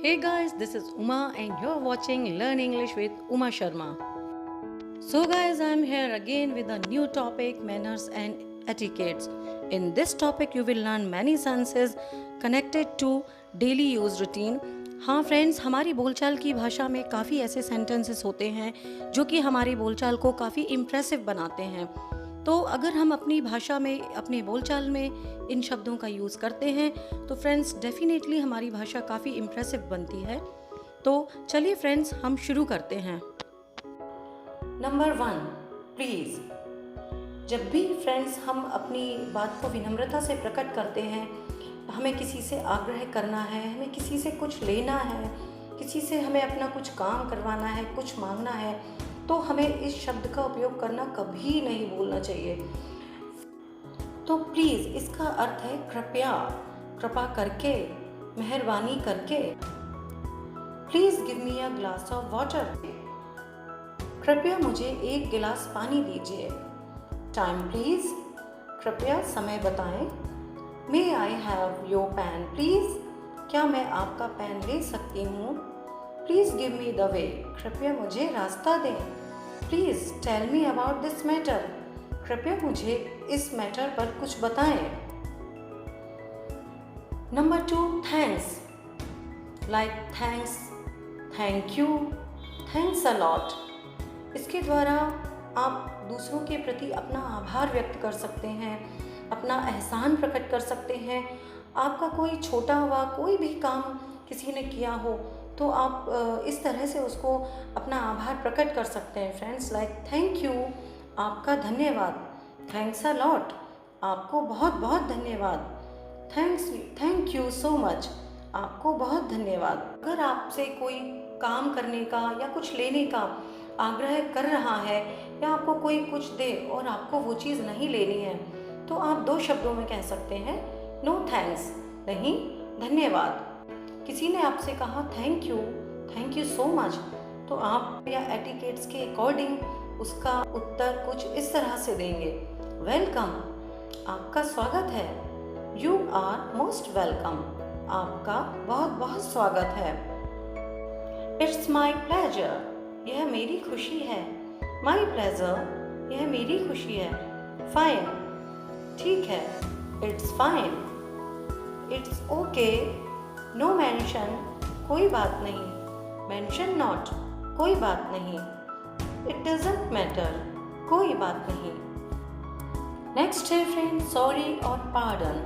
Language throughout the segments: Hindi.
Hey guys, this is Uma and you're watching Learn English with Uma Sharma. So guys, I'm here again with a new topic, manners and etiquettes. In this topic you will learn many sentences connected to daily use routine. हाँ फ्रेंड्स, हमारी बोलचाल की भाषा में काफ़ी ऐसे सेंटेंसेस होते हैं जो कि हमारी बोलचाल को काफ़ी इम्प्रेसिव बनाते हैं। तो अगर हम अपनी भाषा में, अपने बोलचाल में इन शब्दों का यूज़ करते हैं तो फ्रेंड्स डेफिनेटली हमारी भाषा काफ़ी इम्प्रेसिव बनती है। तो चलिए फ्रेंड्स, हम शुरू करते हैं। Number 1, please. जब भी फ्रेंड्स हम अपनी बात को विनम्रता से प्रकट करते हैं, हमें किसी से आग्रह करना है, हमें किसी से कुछ लेना है, किसी से हमें अपना कुछ काम करवाना है, कुछ मांगना है, तो हमें इस शब्द का उपयोग करना कभी नहीं भूलना चाहिए। तो प्लीज़ इसका अर्थ है कृपया, कृपा करके, मेहरबानी करके। Please give me a glass of water. कृपया मुझे एक गिलास पानी दीजिए। टाइम प्लीज़, कृपया समय बताएं। May I have your pen please, क्या मैं आपका पेन ले सकती हूँ। Please give me the way, कृपया मुझे रास्ता दें। Please tell me about this matter, कृपया मुझे इस मैटर पर कुछ बताएं। Number 2, thanks. Like thanks, thank you, thanks a lot. इसके द्वारा आप दूसरों के प्रति अपना आभार व्यक्त कर सकते हैं, अपना एहसान प्रकट कर सकते हैं। आपका कोई छोटा हुआ कोई भी काम किसी ने किया हो तो आप इस तरह से उसको अपना आभार प्रकट कर सकते हैं फ्रेंड्स। लाइक थैंक यू, आपका धन्यवाद। थैंक्स अ लॉट, आपको बहुत बहुत धन्यवाद। थैंक यू सो मच, आपको बहुत धन्यवाद। अगर आपसे कोई काम करने का या कुछ लेने का आग्रह कर रहा है या आपको कोई कुछ दे और आपको वो चीज़ नहीं लेनी है, तो आप 2 शब्दों में कह सकते हैं, नो थैंक्स, नहीं धन्यवाद। किसी ने आपसे कहा थैंक यू सो मच, तो आप या एटिकेट्स के अकॉर्डिंग उसका उत्तर कुछ इस तरह से देंगे, वेलकम, आपका स्वागत है। यू आर मोस्ट वेलकम, आपका बहुत बहुत स्वागत है। इट्स माई प्लेजर, यह मेरी खुशी है। माई प्लेजर, यह मेरी खुशी है। फाइन, ठीक है। It's fine, it's okay, no mention, कोई बात नहीं। मेंशन नॉट, कोई बात नहीं। इट डजंट मैटर, कोई बात नहीं। नेक्स्ट है फ्रेंड, सॉरी और पार्डन।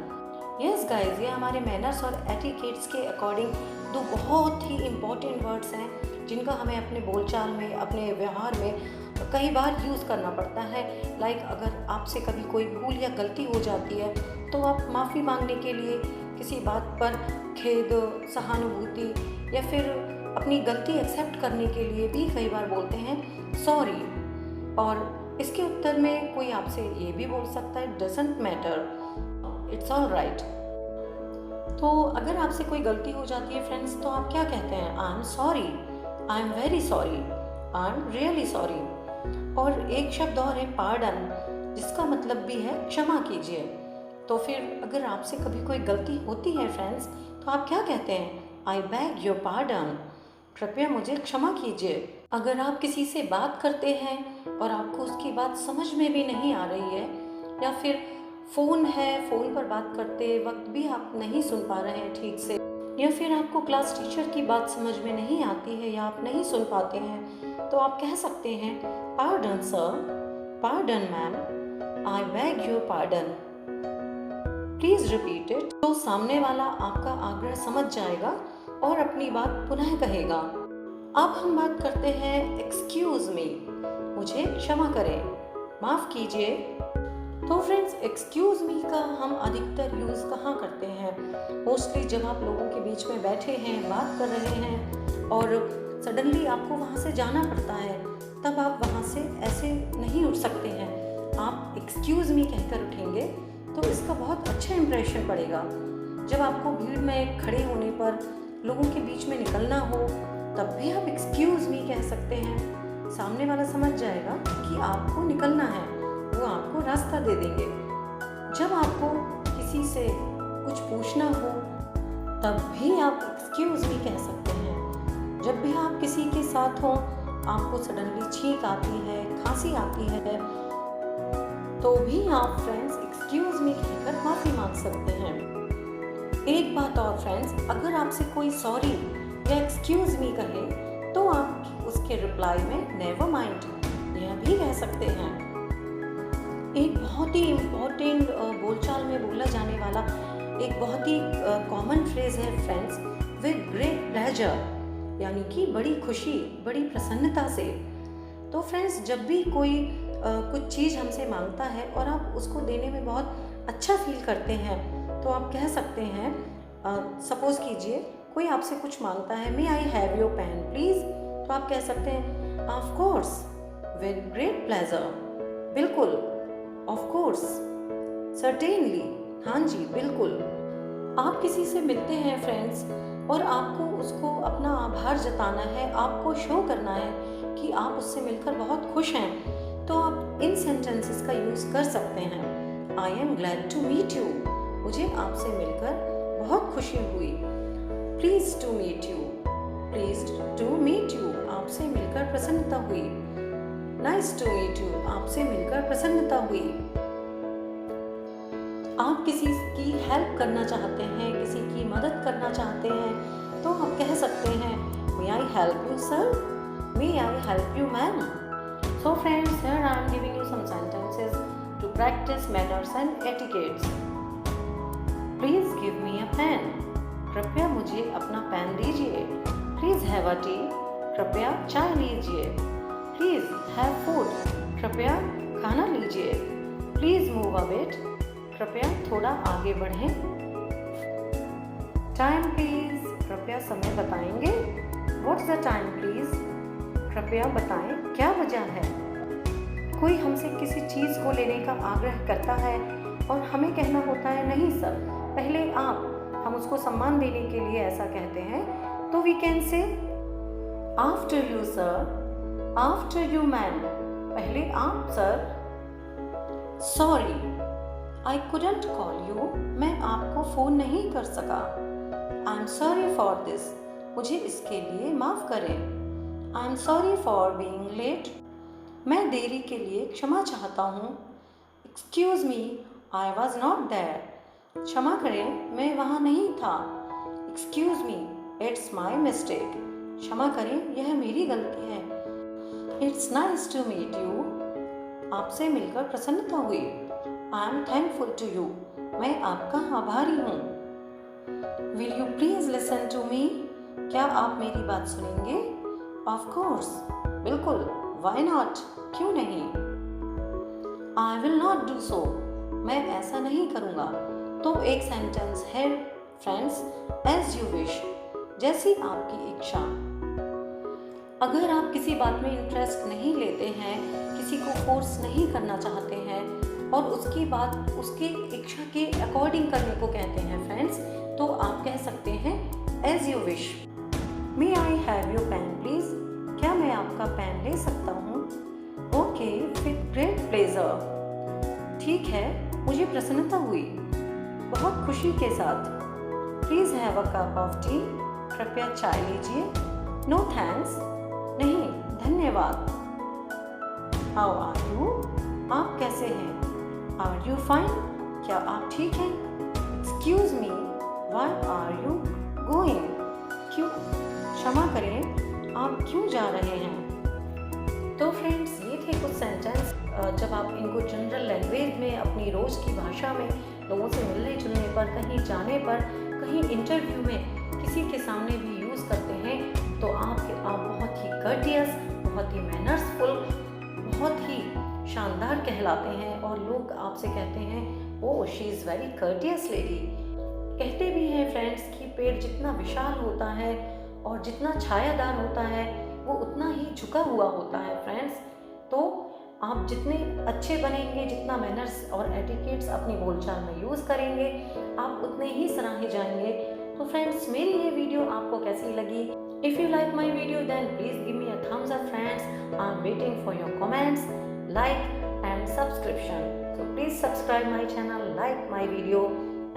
यस गाइज, ये हमारे मैनर्स और एटिकेट्स के अकॉर्डिंग 2 बहुत ही इम्पॉर्टेंट वर्ड्स हैं जिनका हमें अपने बोलचाल में, अपने व्यवहार में कई बार यूज़ करना पड़ता है। लाइक अगर आपसे कभी कोई भूल या गलती हो जाती है तो आप माफ़ी मांगने के लिए, किसी बात पर खेद, सहानुभूति या फिर अपनी गलती एक्सेप्ट करने के लिए भी कई बार बोलते हैं सॉरी। और इसके उत्तर में कोई आपसे ये भी बोल सकता है doesn't matter, it's all right. तो अगर आपसे कोई गलती हो जाती है फ्रेंड्स, तो आप क्या कहते हैं, I am sorry, I am very sorry, I am really sorry. और एक शब्द और है पार्डन, जिसका मतलब भी है क्षमा कीजिए। तो फिर अगर आपसे कभी कोई गलती होती है फ्रेंड्स, तो आप क्या कहते हैं, आई बैग योर पार्डन, कृपया मुझे क्षमा कीजिए। अगर आप किसी से बात करते हैं और आपको उसकी बात समझ में भी नहीं आ रही है, या फिर फ़ोन है, फ़ोन पर बात करते वक्त भी आप नहीं सुन पा रहे हैं ठीक से, या फिर आपको क्लास टीचर की बात समझ में नहीं आती है या आप नहीं सुन पाते हैं, तो आप कह सकते हैं pardon sir, pardon ma'am, I bag your pardon, please repeat it. तो सामने वाला आपका आग्रह समझ जाएगा और अपनी बात पुनः कहेगा। अब हम बात करते हैं एक्सक्यूज़ मी, मुझे क्षमा करें, माफ़ कीजिए। तो फ्रेंड्स, एक्सक्यूज़ मी का हम अधिकतर यूज़ कहाँ करते हैं, मोस्टली जब आप लोगों के बीच में बैठे हैं, बात कर रहे हैं और सडनली आपको वहाँ से जाना पड़ता है, तब आप वहाँ से ऐसे नहीं उठ सकते हैं। आप एक्सक्यूज़ मी कहकर उठेंगे तो इसका बहुत अच्छा इम्प्रेशन पड़ेगा। जब आपको भीड़ में खड़े होने पर, लोगों के बीच में निकलना हो, तब भी आप एक्सक्यूज़ मी कह सकते हैं। सामने वाला समझ जाएगा कि आपको निकलना है, वो आपको रास्ता दे देंगे। जब आपको किसी से कुछ पूछना हो तब भी आप एक्सक्यूज़ मी कह सकते हैं। जब भी आप किसी के साथ हों, आपको सडनली छींक आती है, खांसी आती है, तो भी आप फ्रेंड्स एक्सक्यूज़ मी कहकर माफ़ी मांग सकते हैं। एक बात और फ्रेंड्स, अगर आपसे कोई सॉरी या एक्सक्यूज़ मी कहे तो आप उसके रिप्लाई में नेवर माइंड यह भी कह सकते हैं। एक बहुत ही इम्पॉर्टेंट बोलचाल में बोला जाने वाला एक बहुत ही कॉमन फ्रेज है फ्रेंड्स, विद ग्रेट प्लेजर, यानी कि बड़ी खुशी, बड़ी प्रसन्नता से। तो फ्रेंड्स, जब भी कोई कुछ चीज़ हमसे मांगता है और आप उसको देने में बहुत अच्छा फील करते हैं, तो आप कह सकते हैं, सपोज़ कीजिए कोई आपसे कुछ मांगता है, may I have your pen please, तो आप कह सकते हैं of course, with great pleasure, बिल्कुल, ऑफ कोर्स, सर्टेनली, हाँ जी, बिल्कुल। आप किसी से मिलते हैं फ्रेंड्स और आपको उसको अपना आभार जताना है, आपको शो करना है कि आप उससे मिलकर बहुत खुश हैं, तो आप इन सेंटेंसेस का यूज़ कर सकते हैं। I am glad to meet you, मुझे आपसे मिलकर बहुत खुशी हुई। Please to meet you, please to meet you, आपसे मिलकर प्रसन्नता हुई। नाइस टू मीट यू, आपसे मिलकर प्रसन्नता हुई। आप किसी की हेल्प करना चाहते हैं, किसी की मदद करना चाहते हैं, तो आप कह सकते हैं may I help you sir, may I help you ma'am. So friends, here I am giving you some sentences to practice manners and etiquettes. Please give me a pen. कृपया मुझे अपना पेन दीजिए। Please have a tea. कृपया चाय लीजिए। Please have food. कृपया खाना लीजिए। Please move a bit. कृपया थोड़ा आगे बढ़ें। Time please. कृपया समय बताएंगे। What's the time please? कृपया बताएं क्या वजह है। कोई हमसे किसी चीज़ को लेने का आग्रह करता है और हमें कहना होता है नहीं सर, पहले आप, हम उसको सम्मान देने के लिए ऐसा कहते हैं, तो we can say after you sir, after you ma'am, पहले आप sir. Sorry, I couldn't call you, मैं आपको फ़ोन नहीं कर सका। I am sorry for this, मुझे इसके लिए माफ़ करें। I am sorry for being late, मैं देरी के लिए क्षमा चाहता हूँ। Excuse me, I was not there, क्षमा करें मैं वहाँ नहीं था। Excuse me, it's my mistake, क्षमा करें यह मेरी गलती है। It's nice to meet you, आपसे मिलकर प्रसन्नता हुई। I am thankful to you, मैं आपका आभारी हूँ। Will you please listen to me, क्या आप मेरी बात सुनेंगे। ऑफ कोर्स, बिल्कुल, वाई नॉट, क्यों नहीं। I will not do so, मैं ऐसा नहीं करूँगा। तो एक सेंटेंस है फ्रेंड्स, एज यू विश, जैसी आपकी इच्छा। अगर आप किसी बात में इंटरेस्ट नहीं लेते हैं, किसी को फोर्स नहीं करना चाहते हैं और उसकी बात उसकी इच्छा के अकॉर्डिंग करने को कहते हैं फ्रेंड्स, तो आप कह सकते हैं as you wish. May I have your pen please, क्या मैं आपका पेन ले सकता हूँ। ओके, विद ग्रेट प्लेजर, ठीक है, मुझे प्रसन्नता हुई, बहुत खुशी के साथ। Please have a cup of T, कृपया चाय लीजिए। नो थैंक्स, नहीं धन्यवाद। हाउ आर यू, आप कैसे हैं। आर यू फाइन, क्या आप ठीक हैं। Excuse me, why are you going, क्यों, क्षमा करें आप क्यों जा रहे हैं। तो फ्रेंड्स, ये थे कुछ सेंटेंस जब आप इनको जनरल लैंग्वेज में, अपनी रोज़ की भाषा में लोगों से मिलने जुलने पर, कहीं जाने पर, कहीं इंटरव्यू में किसी के सामने भी यूज़ करते हैं, तो आप बहुत ही कर्टियस, बहुत ही मैनर्सफुल, बहुत ही शानदार कहलाते हैं और लोग आपसे कहते हैं oh she is very courteous lady. कहते भी हैं फ्रेंड्स कि पेड़ जितना विशाल होता है और जितना छायादार होता है वो उतना ही झुका हुआ होता है फ्रेंड्स। तो आप जितने अच्छे बनेंगे, जितना मैनर्स और एटिकेट्स अपनी बोलचाल में यूज़ करेंगे, आप उतने ही सराहे जाएंगे। तो फ्रेंड्स, मेरी ये वीडियो आपको कैसी लगी? If you like my video then please give me a thumbs up friends. I am waiting for your comments, like and subscription. So please subscribe my channel, like my video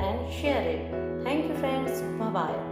and share it. Thank you friends. Bye. Bye.